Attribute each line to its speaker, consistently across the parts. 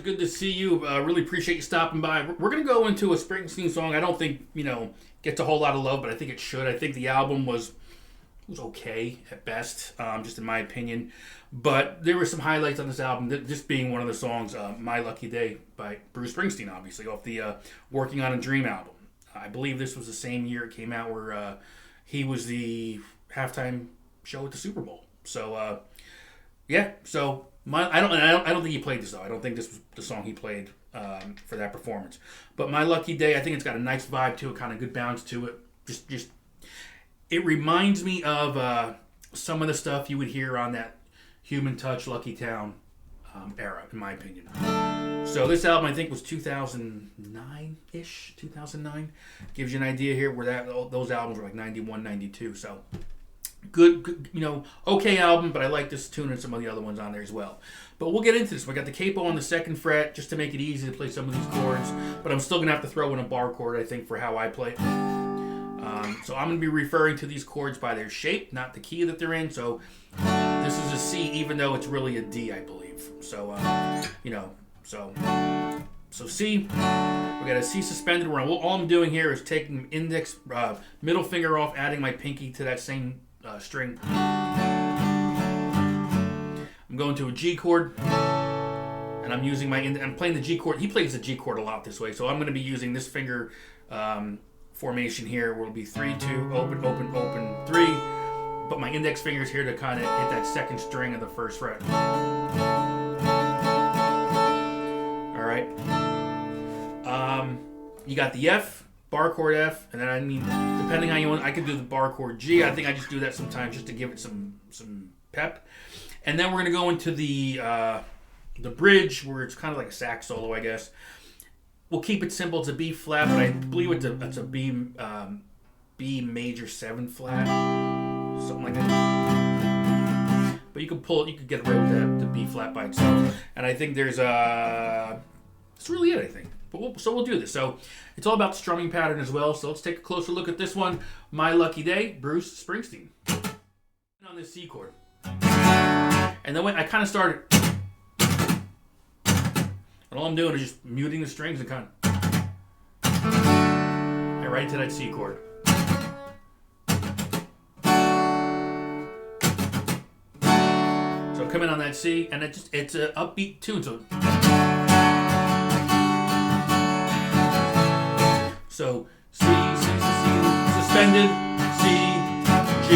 Speaker 1: good to see you. Really appreciate you stopping by. We're going to go into a Springsteen song. I don't think, gets a whole lot of love, but I think it should. I think the album was okay at best, just in my opinion. But there were some highlights on this album, this being one of the songs, My Lucky Day by Bruce Springsteen, obviously, off the Working on a Dream album. I believe this was the same year it came out where he was the halftime show at the Super Bowl. So, yeah, so I don't think he played this, though. I don't think this was the song he played for that performance. But My Lucky Day, I think it's got a nice vibe to it, kind of good bounce to it. Just it reminds me of some of the stuff you would hear on that Human Touch, Lucky Town era, in my opinion. So this album, I think, was 2009-ish, 2009. Gives you an idea here where those albums were like 91, 92. So good, okay album, but I like this tune and some of the other ones on there as well. But we'll get into this. We got the capo on the second fret just to make it easy to play some of these chords. But I'm still going to have to throw in a bar chord, I think, for how I play it. So I'm going to be referring to these chords by their shape, not the key that they're in. So this is a C, even though it's really a D, I believe. So, so C, we got a C suspended. All I'm doing here is taking index, middle finger off, adding my pinky to that same string. I'm going to a G chord, and I'm using I'm playing the G chord. He plays the G chord a lot this way, so I'm going to be using this finger formation here, where it'll be 3, 2, open, open, open, 3. But my index finger is here to kind of hit that second string of the first fret. All right. You got the F, bar chord F, and then depending how you want, I could do the bar chord G. I think I just do that sometimes just to give it some pep. And then we're gonna go into the bridge, where it's kind of like a sax solo, I guess. We'll keep it simple. It's a B flat, but I believe it's a B major 7 flat, something like that. But you could get away with the B flat by itself. And I think that's really it, I think. But we'll do this. So it's all about the strumming pattern as well. So let's take a closer look at this one. My Lucky Day, Bruce Springsteen. On this C chord. And then I kind of started. And all I'm doing is just muting the strings and kind of. And right to that C chord. So come in on that C, and it's an upbeat tune. So C, suspended, C, G.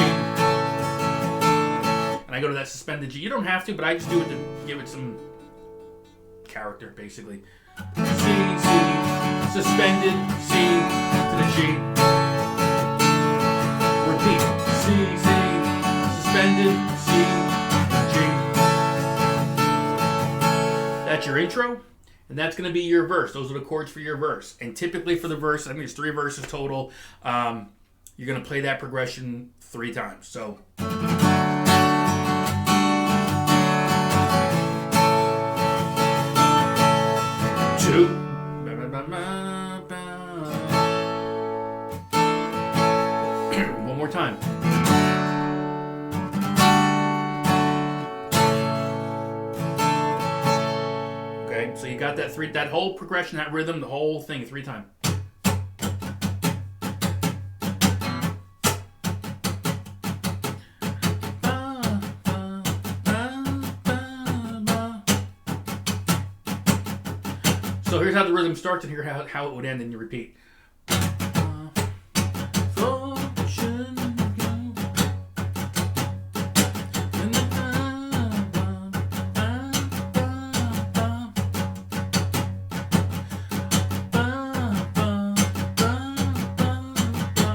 Speaker 1: And I go to that suspended G. You don't have to, but I just do it to give it some character, basically. C, suspended, C to the G. Repeat. C, suspended, C, G. That's your intro, and that's going to be your verse. Those are the chords for your verse. And typically for the verse, I think there's 3 verses total. You're going to play that progression 3 times. So. 2. One more time. Okay, so you got that whole progression, that rhythm, the whole thing 3 times. So here's how the rhythm starts, and here's how it would end, and you repeat.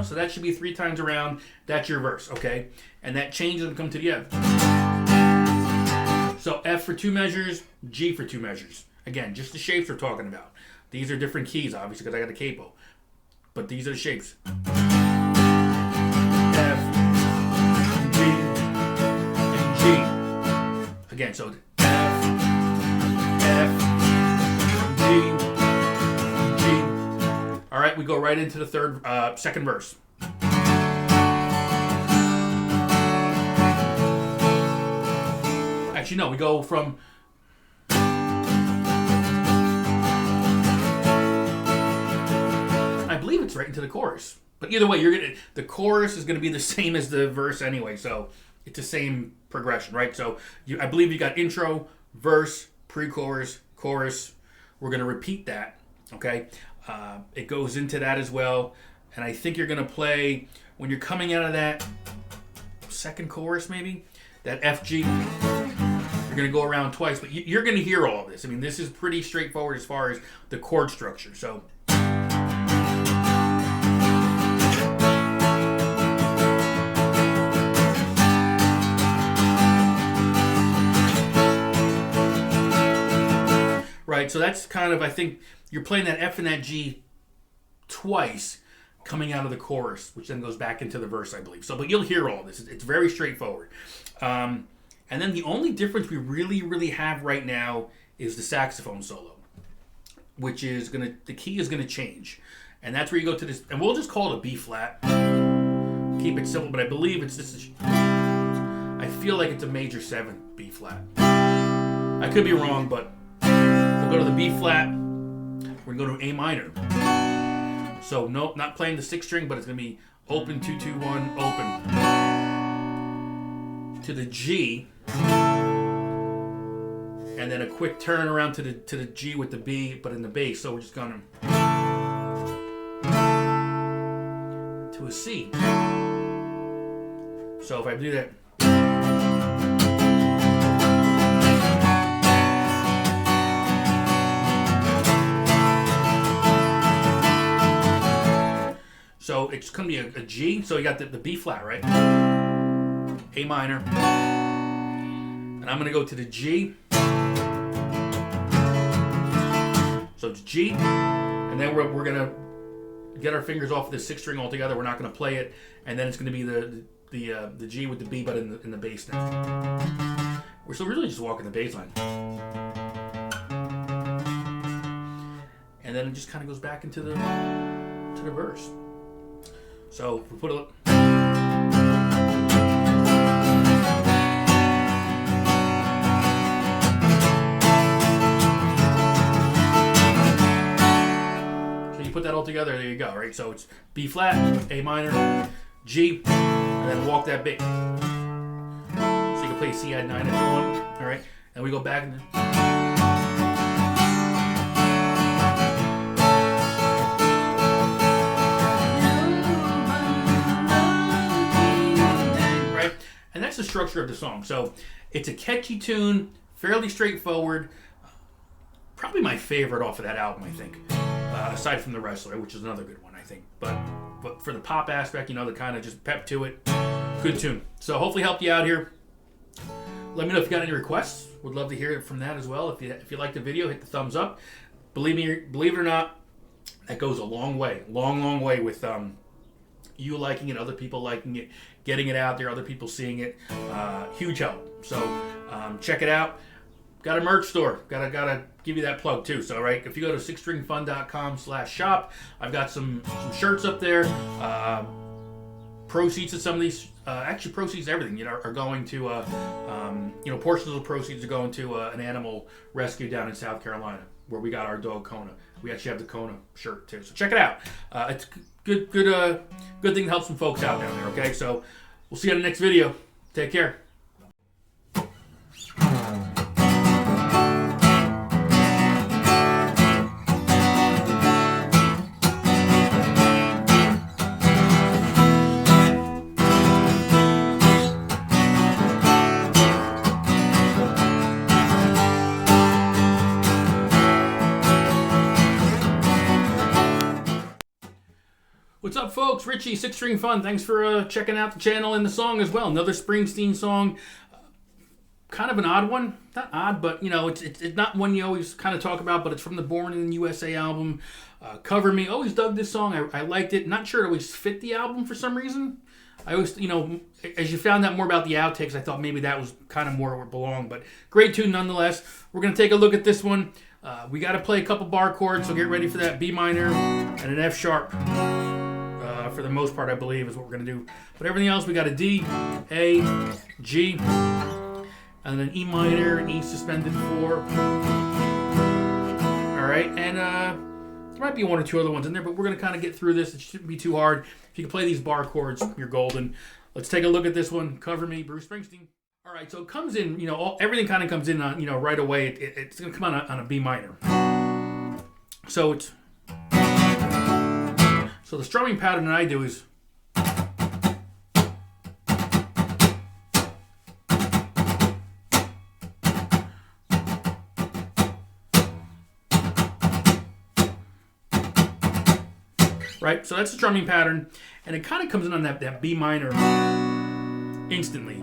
Speaker 1: So that should be 3 times around. That's your verse, okay? And that changes and come to the F. So F for 2 measures, G for 2 measures. Again, just the shapes we're talking about. These are different keys, obviously, because I got the capo. But these are the shapes. F, G, and G. Again, so F, G, G. All right, we go right into the second verse. Actually, no, we go from believe it's right into the chorus. But either way, the chorus is gonna be the same as the verse anyway, so it's the same progression, right? So I believe you got intro, verse, pre-chorus, chorus. We're gonna repeat that, okay? It goes into that as well, and I think you're gonna play when you're coming out of that second chorus, maybe that F G. You're gonna go around twice, but you're gonna hear all of this. I mean, this is pretty straightforward as far as the chord structure. So. Right, so that's kind of, I think, you're playing that F and that G twice coming out of the chorus, which then goes back into the verse, I believe. So, but you'll hear all this. It's very straightforward. And then the only difference we really have right now is the saxophone solo, which is the key is gonna change. And that's where you go to this, and we'll just call it a B flat. Keep it simple, but I believe I feel like it's a major 7 B flat. I could be wrong, but we'll go to the B flat. We're gonna go to A minor. So nope, not playing the 6th string, but it's gonna be open 2 2 1 open to the G, and then a quick turn around to the G with the B, but in the bass. So we're just gonna to a C. So if I do that. So it's going to be a G. So you got the B flat, right? A minor. And I'm going to go to the G. So it's G. And then we're going to get our fingers off of the 6th string altogether. We're not going to play it. And then it's going to be the G with the B, but in the bass now. We're still really just walking the bass line. And then it just kind of goes back into the verse. So if we put a put that all together, there you go, right? So it's B flat, A minor, G, and then walk that bass. So you can play C add 9 if you want, all right? And we go back and right? And that's the structure of the song. So it's a catchy tune, fairly straightforward. Probably my favorite off of that album, I think. Aside from The Wrestler, which is another good one, I think. But for the pop aspect, the kind of just pep to it, good tune. So hopefully helped you out here. Let me know if you got any requests. Would love to hear it from that as well. If you like the video, hit the thumbs up. Believe it or not, that goes a long way, long way with you liking it, other people liking it, getting it out there, other people seeing it. Huge help. So check it out. Got a merch store. Gotta give you that plug too. So right, if you go to sixstringfun.com/shop, I've got some shirts up there. Proceeds of some of these, actually proceeds of everything, are going to, portions of the proceeds are going to an animal rescue down in South Carolina, where we got our dog Kona. We actually have the Kona shirt too. So check it out. It's good thing to help some folks out down there. Okay, so we'll see you in the next video. Take care. What's up, folks? Richie, 6 String Fun. Thanks for checking out the channel and the song as well. Another Springsteen song. Kind of an odd one. Not odd, but, it's not one you always kind of talk about, but it's from the Born in the USA album. Cover Me. Always dug this song. I liked it. Not sure it always fit the album for some reason. I always, as you found out more about the outtakes, I thought maybe that was kind of more where it belonged. But great tune nonetheless. We're going to take a look at this one. We got to play a couple bar chords, so get ready for that. B minor and an F sharp. For the most part, I believe, is what we're going to do. But everything else, we got a D, A, G, and then E minor, and E suspended 4. All right, and There might be one or two other ones in there, but we're going to kind of get through this. It shouldn't be too hard. If you can play these bar chords, you're golden. Let's take a look at this one. Cover Me, Bruce Springsteen. All right, so it comes in, everything kind of comes in on, right away. It's going to come on a B minor. So the strumming pattern that I do is right? So that's the strumming pattern, and it kind of comes in on that B minor instantly.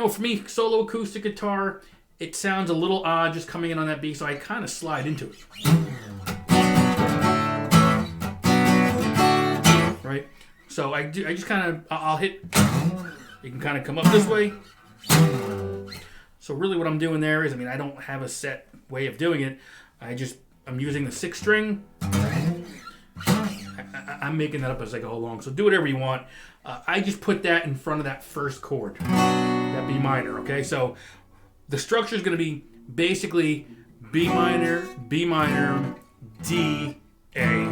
Speaker 1: For me, solo acoustic guitar, it sounds a little odd just coming in on that B, so I kind of slide into it. Right? So I'll hit, you can kind of come up this way. So really what I'm doing there is, I don't have a set way of doing it. I'm using the 6th string. I'm making that up as I go along, so do whatever you want. I just put that in front of that first chord, that B minor, okay? So the structure is going to be basically B minor, D, A.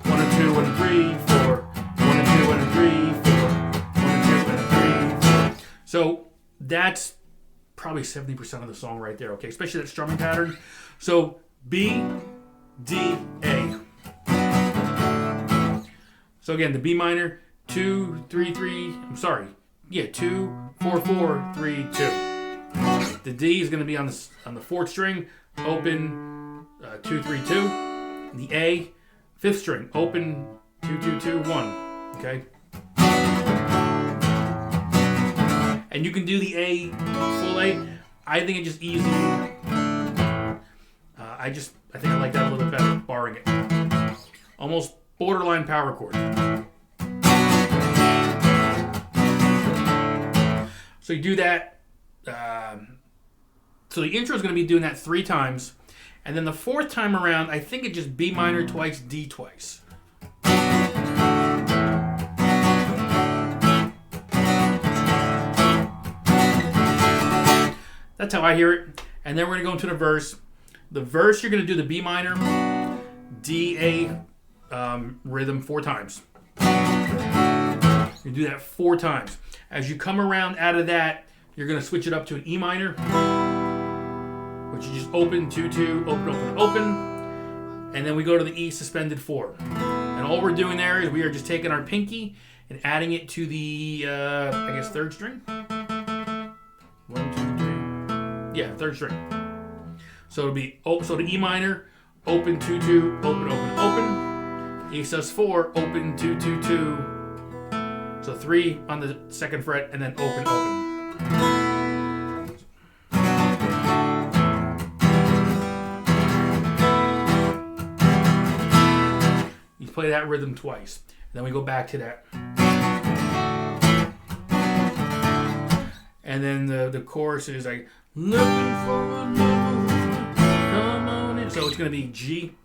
Speaker 1: 1 and 2 and 3, 4. 1 and 2 and 3, 4. 1 and 2 and 3, 4. So that's probably 70% of the song right there, okay? Especially that strumming pattern. So B, D, A. So again, the B minor, 2, 3, 3. 2, 4, 4, 3, 2. The D is going to be on the 4th string, open 2, 3, 2. The A, 5th string, open 2, 2, 2, 1. Okay. And you can do the A, full A. I think it's just easy. I think I like that a little bit better, barring it. Almost borderline power chord. So you do that. So the intro is going to be doing that 3 times. And then the 4th time around, I think it's just B minor twice, D twice. That's how I hear it. And then we're going to go into the verse. The verse, you're going to do the B minor, D, A rhythm 4 times. You do that 4 times. As you come around out of that, you're going to switch it up to an E minor, which you just open, 2, 2, open, open, open. And then we go to the E suspended 4. And all we're doing there is we are just taking our pinky and adding it to the, 3rd string. 1, 2, 3. Yeah, 3rd string. So it'll be, so the E minor, open, 2, 2, open, open, open. E sus4, open, 2, 2, 2. So 3 on the 2nd fret, and then open, open. You play that rhythm twice. And then we go back to that. And then the chorus is like, looking for a love, come on in. So it's going to be G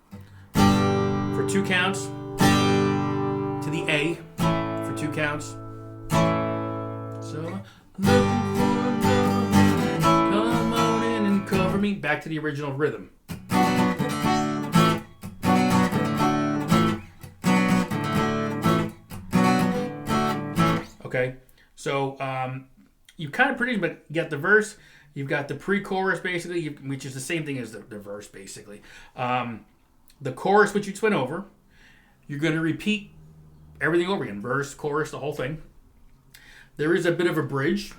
Speaker 1: for 2 counts, to the A for 2 counts. So, looking for a love, come on in and cover me. Back to the original rhythm. Okay, so you kind of pretty much get the verse. You've got the pre-chorus, basically, which is the same thing as the verse, basically. The chorus, which you twin over, you're going to repeat everything over again. Verse, chorus, the whole thing. There is a bit of a bridge.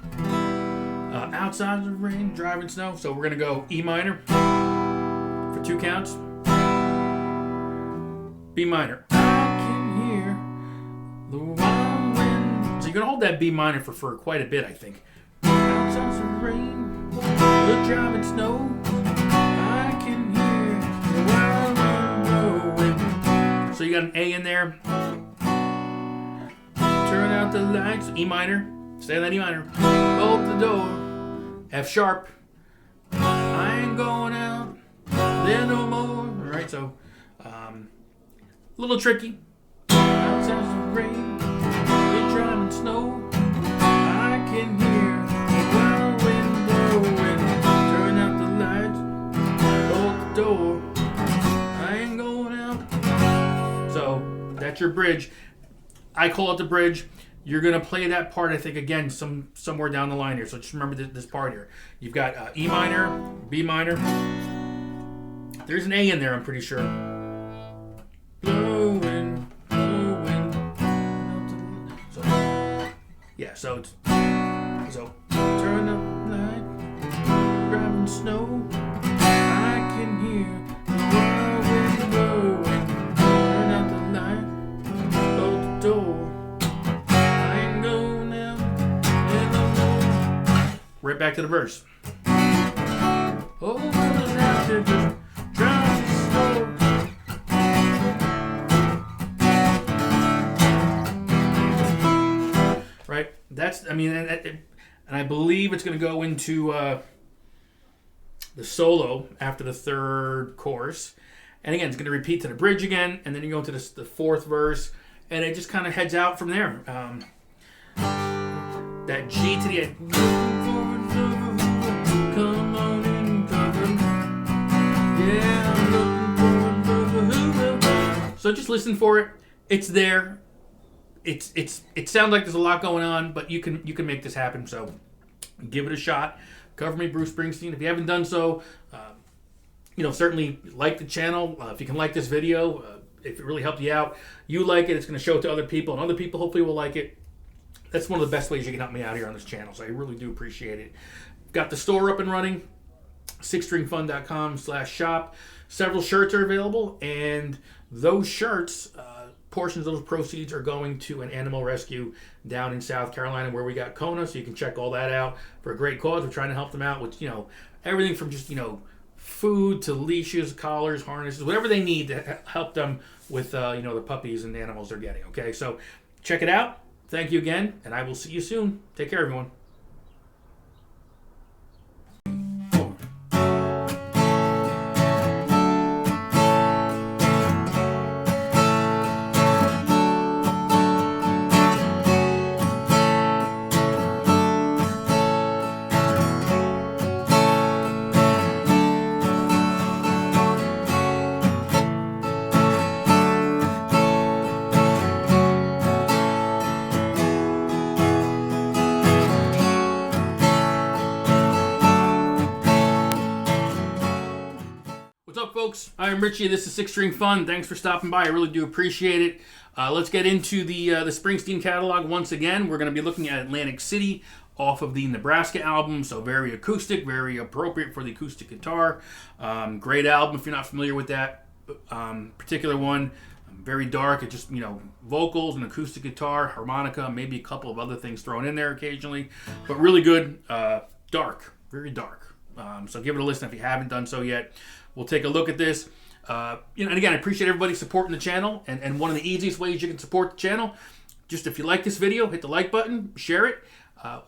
Speaker 1: Outside the rain, driving snow. So we're going to go E minor for 2 counts. B minor. I can hear the wild wind. So you're going to hold that B minor for quite a bit, I think. Outside the rain, the driving snow. I can hear the wild wind blowing. So you got an A in there. Turn out the lights. E minor. Stay on that E minor. Open the door. F sharp. I ain't going out there no more. Alright, so a little tricky. Outside the rain, it's driving snow. I can hear the wild got your bridge. I call it the bridge. You're going to play that part, I think, again, somewhere down the line here. So just remember this part here. You've got E minor, B minor. There's an A in there, I'm pretty sure. Blowing, blowing. So, yeah, so turn up light, driving snow. I can hear the whirlwind blowing. Turn out the light, close the door. Right back to the verse. Oh, now to just drive slow. Right? That's, I mean, and I believe it's going to go into the solo after the third chorus. And again, it's going to repeat to the bridge again, and then you go into the fourth verse, and it just kind of heads out from there. That G to the end. Come on in, yeah, I'm looking for. So just listen for it. It's there. It sounds like there's a lot going on, but you can make this happen. So give it a shot. Cover Me, Bruce Springsteen. If you haven't done so, certainly like the channel. If you can like this video, if it really helped you out, you like it. It's going to show it to other people, and other people hopefully will like it. That's one of the best ways you can help me out here on this channel, so I really do appreciate it. Got the store up and running, sixstringfun.com/shop. Several shirts are available, and those shirts, portions of those proceeds are going to an animal rescue down in South Carolina where we got Kona, so you can check all that out for a great cause. We're trying to help them out with, everything from just, food to leashes, collars, harnesses, whatever they need to help them with, the puppies and the animals they're getting, okay? So check it out. Thank you again, and I will see you soon. Take care, everyone. What's up, folks? I'm Richie. This is Six String Fun. Thanks for stopping by. I really do appreciate it. Let's get into the Springsteen catalog once again. We're going to be looking at Atlantic City off of the Nebraska album, so very acoustic, very appropriate for the acoustic guitar. Great album if you're not familiar with that particular one. Very dark. It just, vocals, and acoustic guitar, harmonica, maybe a couple of other things thrown in there occasionally, but really good. Dark, very dark. So give it a listen if you haven't done so yet. We'll take a look at this. And again, I appreciate everybody supporting the channel. And one of the easiest ways you can support the channel, just if you like this video, hit the like button, share it.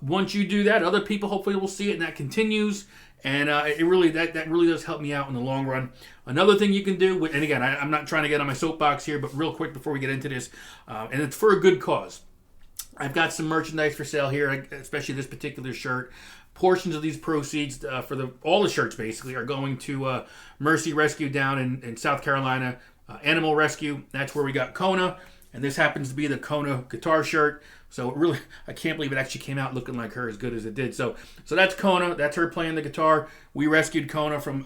Speaker 1: Once you do that, other people hopefully will see it, and that continues. And that really does help me out in the long run. Another thing you can do, and again, I'm not trying to get on my soapbox here, but real quick before we get into this, and it's for a good cause. I've got some merchandise for sale here, especially this particular shirt. Portions of these proceeds for all the shirts basically are going to Mercy Rescue down in South Carolina, Animal Rescue. That's where we got Kona, and this happens to be the Kona guitar shirt. So really, I can't believe it actually came out looking like her as good as it did. So that's Kona. That's her playing the guitar. We rescued Kona from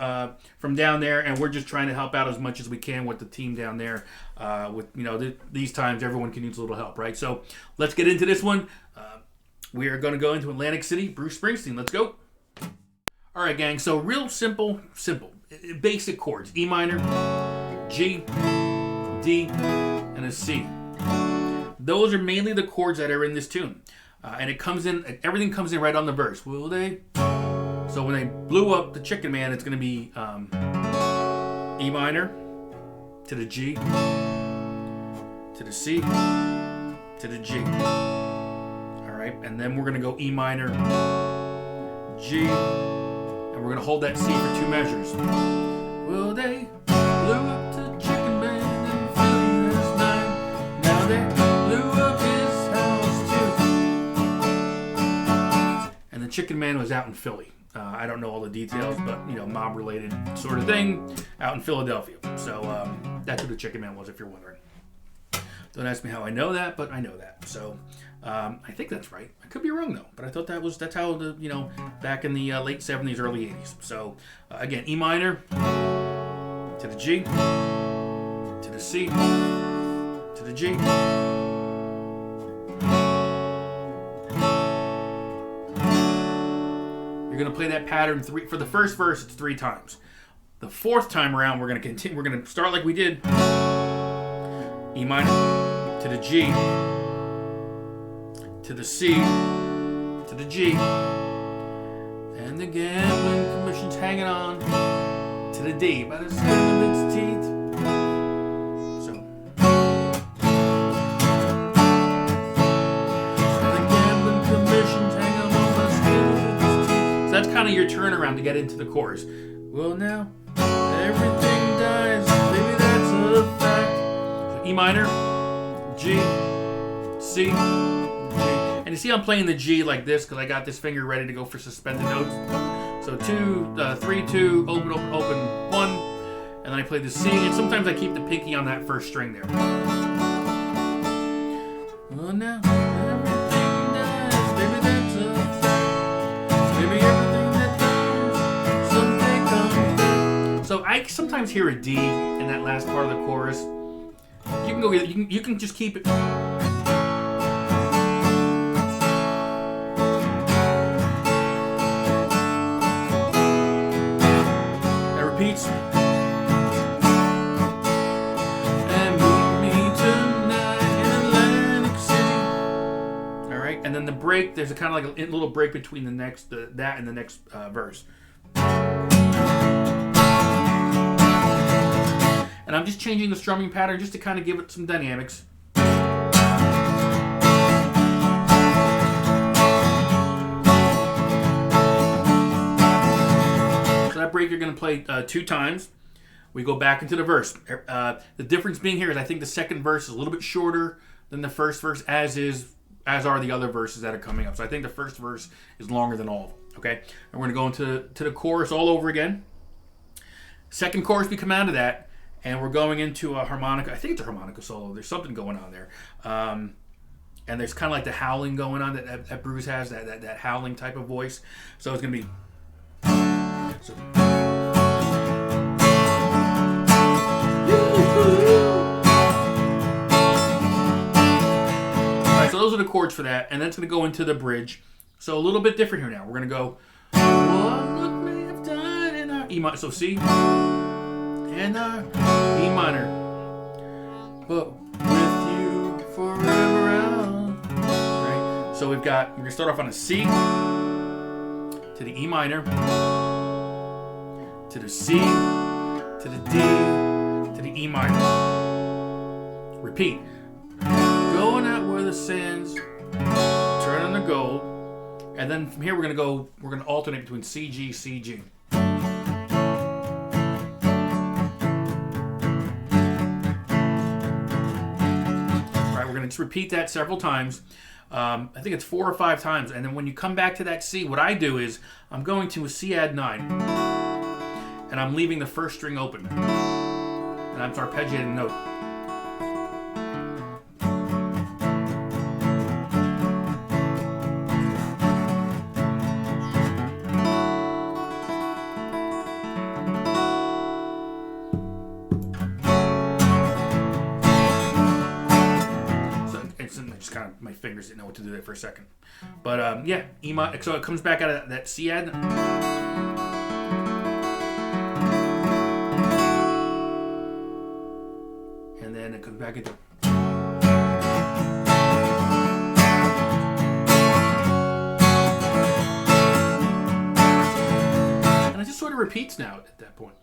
Speaker 1: down there, and we're just trying to help out as much as we can with the team down there. With these times, everyone can use a little help, right? So let's get into this one. We are going to go into Atlantic City, Bruce Springsteen. Let's go. All right, gang. So real simple, basic chords: E minor, G, D, and a C. Those are mainly the chords that are in this tune, and everything comes in right on the verse. Will they? So when they blew up the Chicken Man, it's going to be E minor to the G, to the C, to the G. And then we're going to go E minor, G, and we're going to hold that C for two measures. Well, they blew up the Chicken Man in Philly last night. Now they blew up his house too. And the Chicken Man was out in Philly. I don't know all the details, but mob-related sort of thing out in Philadelphia. So that's who the Chicken Man was, if you're wondering. Don't ask me how I know that, but I know that. So I think that's right. I could be wrong though, but I thought that's how the back in the late 70s, early 80s. So again, E minor to the G to the C to the G. You're gonna play that pattern for the first verse. It's 3 times. The 4th time around, we're gonna continue. We're gonna start like we did. E minor to the G to the C to the G, and the gambling commission's hanging on to the D by the skin of its teeth. So the gambling commission's hanging on by the skin of its teeth. So that's kind of your turnaround to get into the chorus. Well, now everything dies, baby, that's a fact. So E minor, G, C, G. And you see I'm playing the G like this because I got this finger ready to go for suspended notes. So 3, 2, open, 1. And then I play the C. And sometimes I keep the pinky on that first string there. Well, now everything dies, baby, that's a fact. Baby, everything that dies, someday comes. So I sometimes hear a D in that last part of the chorus. You can go either. You can just keep it. Repeats. And meet me tonight in Atlantic City. All right, and then the break. There's a kind of like a little break between the next that and the next verse. And I'm just changing the strumming pattern just to kind of give it some dynamics. Break you're going to play 2 times. We go back into the verse. The difference being here is I think the second verse is a little bit shorter than the first verse, as are the other verses that are coming up. So I think the first verse is longer than all of them. Okay, and we're going to go into the chorus all over again. Second chorus, we come out of that, and we're going into a harmonica. I think it's a harmonica solo. There's something going on there, and there's kind of like the howling going on that Bruce has, that howling type of voice. So it's going to be. So. Alright, so those are the chords for that, and then it's going to go into the bridge. So a little bit different here now. We're going to go, what look may have died in our E minor. So C and our E minor. But with you forever out. Right? So we're going to start off on a C to the E minor. To the C, to the D, to the E minor. Repeat. Going out where the sands turn to gold. And then from here we're going to alternate between C, G, C, G. Alright, we're going to just repeat that several times. I think it's 4 or 5 times. And then when you come back to that C, what I do is I'm going to a C add 9. And I'm leaving the first string open. And I'm arpeggiating a note. So it's just kind of my fingers didn't know what to do there for a second. But yeah, E minor. So it comes back out of that C add. And it comes back into. And it just sort of repeats now at that point.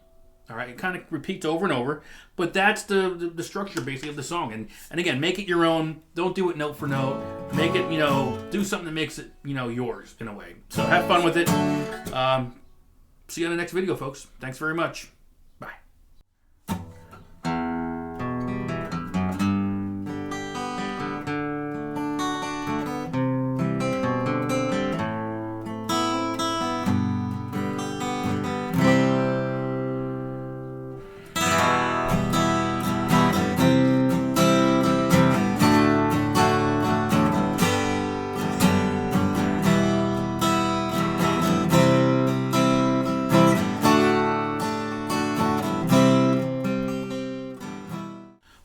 Speaker 1: All right, it kind of repeats over and over, but that's the structure basically of the song. And again, make it your own. Don't do it note for note. Make it, do something that makes it, yours in a way. So have fun with it. See you on the next video, folks. Thanks very much.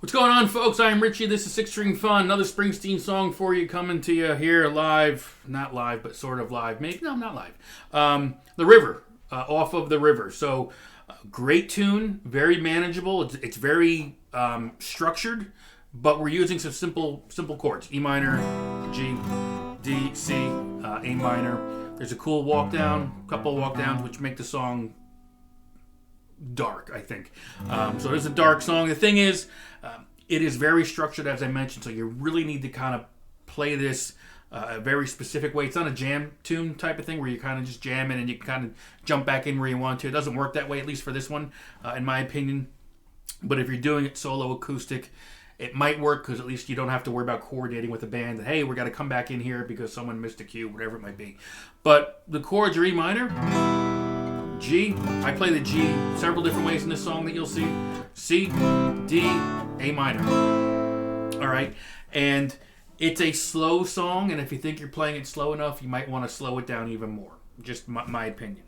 Speaker 1: What's going on, folks? I'm Richie. This is Six String Fun. Another Springsteen song for you, coming to you here live. Not live, but sort of live. Maybe, no, not live. The River, off of The River. So, great tune, very manageable. It's very structured, but we're using some simple chords. E minor, G, D, C, A minor. There's a cool walk down, couple of walk downs, which make the song dark, I think. So it is a dark song. The thing is, it is very structured, as I mentioned, so you really need to kind of play this a very specific way. It's not a jam tune type of thing where you kind of just jam in and you can kind of jump back in where you want to. It doesn't work that way, at least for this one, in my opinion. But if you're doing it solo acoustic, it might work because at least you don't have to worry about coordinating with the band. Hey, we got to come back in here because someone missed a cue, whatever it might be. But the chords are E minor, G. I play the G several different ways in this song that you'll see. C, D, A minor. All right. And it's a slow song, and if you think you're playing it slow enough, you might want to slow it down even more. Just my opinion.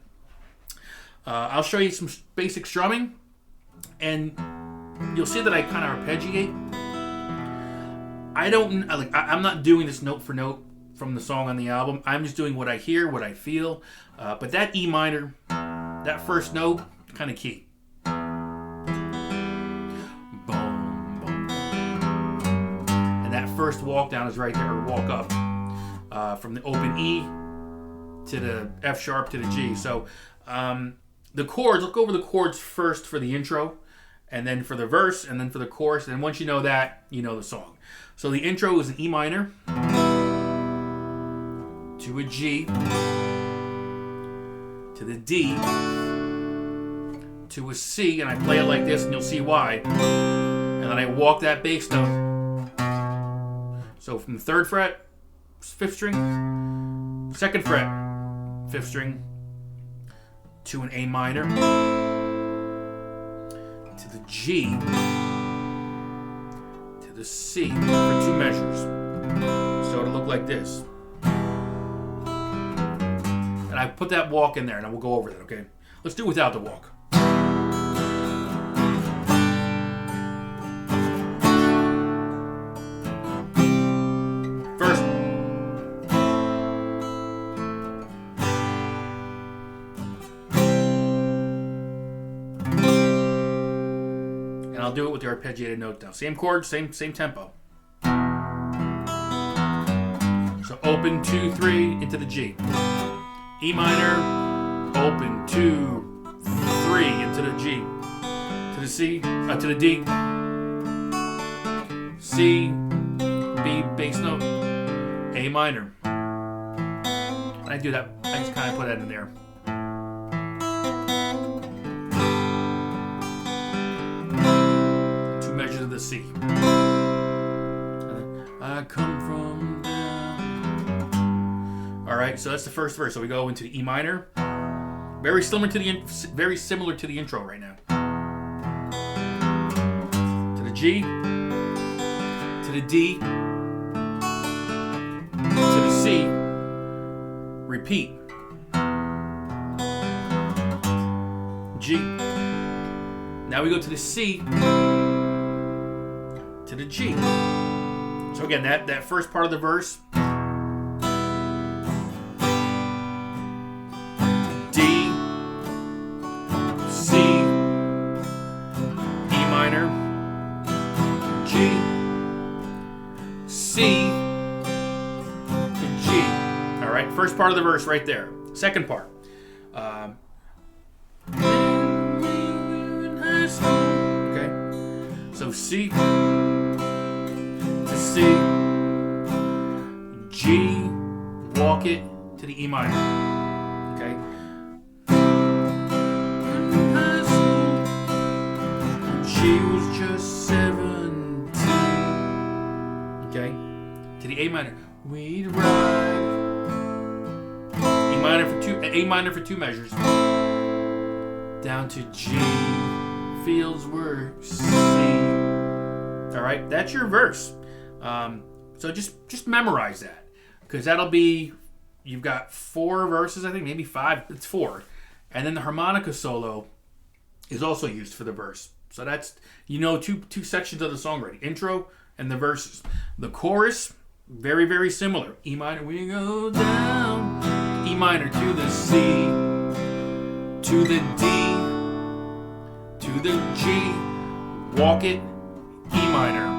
Speaker 1: I'll show you some basic strumming, and you'll see that I kind of arpeggiate. I'm not doing this note for note from the song on the album. I'm just doing what I hear, what I feel. But that E minor, that first note, kind of key. Boom, boom. And that first walk down is right there, or walk up. From the open E to the F sharp to the G. So the chords, let's go over the chords first for the intro, and then for the verse, and then for the chorus. And once you know that, you know the song. So the intro is an E minor to a G to the D to a C, and I play it like this, and you'll see why. And then I walk that bass note. So from the 3rd fret, 5th string, 2nd fret, 5th string, to an A minor, to the G, to the C for 2 measures. So it'll look like this. And I put that walk in there, and we'll go over that, okay? Let's do it without the walk. First. And I'll do it with the arpeggiated note down. Same chord, same tempo. So open 2, 3 into the G. E minor, open 2, 3 into the G. To the C, to the D. C, B, bass note, A minor. And I do that, I just kind of put that in there. Measures of the C. I come from down. All right, so that's the first verse. So we go into the E minor. Very similar to the intro right now. To the G. To the D. To the C. Repeat. G. Now we go to the C. To the G. So again, that first part of the verse. D, C, E minor, G, C, and G. All right, first part of the verse right there. Second part. Okay, so C. C, G, walk it to the E minor. Okay. She was just 17. Okay. To the A minor. We'd ride. A minor for 2 measures. Down to G. Fields were C. All right. That's your verse. So just memorize that, because that'll be, you've got 4 verses, I think, maybe 5. It's 4, and then the harmonica solo is also used for the verse. So that's, two sections of the song already. Intro and the verses. The chorus, very, very similar. E minor, we go down. E minor to the C, to the D, to the G. Walk it, E minor.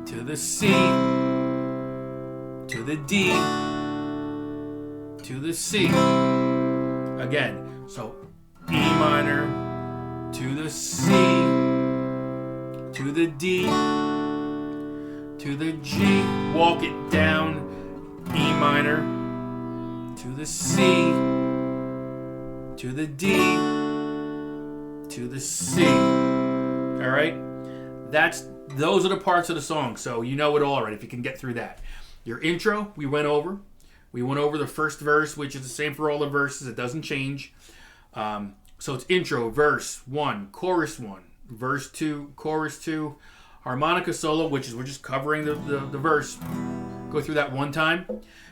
Speaker 1: To the C, to the D, to the C. Again, so E minor, to the C, to the D, to the G. Walk it down, E minor, to the C, to the D, to the C. All right? Those are the parts of the song, so you know it all already if you can get through that. Your intro, we went over. We went over the first verse, which is the same for all the verses. It doesn't change. So it's intro, verse 1, chorus 1, verse 2, chorus 2, harmonica solo, which is we're just covering the verse. Go through that one time.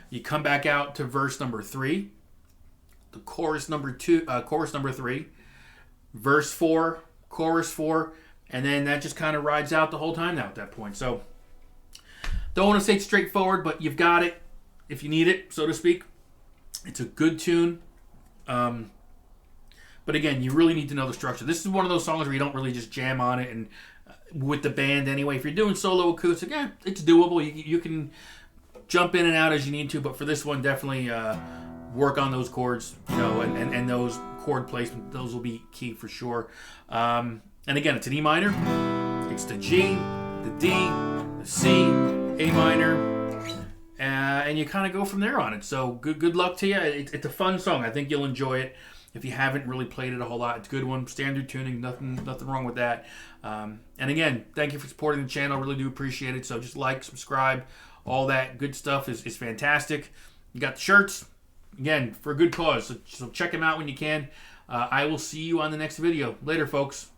Speaker 1: You come back out to verse number 3, the chorus number 3, verse 4, chorus 4, and then that just kind of rides out the whole time now at that point. So don't want to say it's straightforward, but you've got it if you need it, so to speak. It's a good tune. But again, you really need to know the structure. This is one of those songs where you don't really just jam on it and with the band anyway. If you're doing solo acoustic, it's doable. You can jump in and out as you need to, but for this one, definitely work on those chords, and those chord placement. Those will be key for sure. And again, it's an E minor. It's the G, the D, the C, A minor, and you kind of go from there on it. So good luck to you. It's a fun song. I think you'll enjoy it. If you haven't really played it a whole lot, it's a good one. Standard tuning, nothing wrong with that. And again, thank you for supporting the channel. Really do appreciate it. So just like, subscribe, all that good stuff is fantastic. You got the shirts, again, for a good cause. So check them out when you can. I will see you on the next video. Later, folks.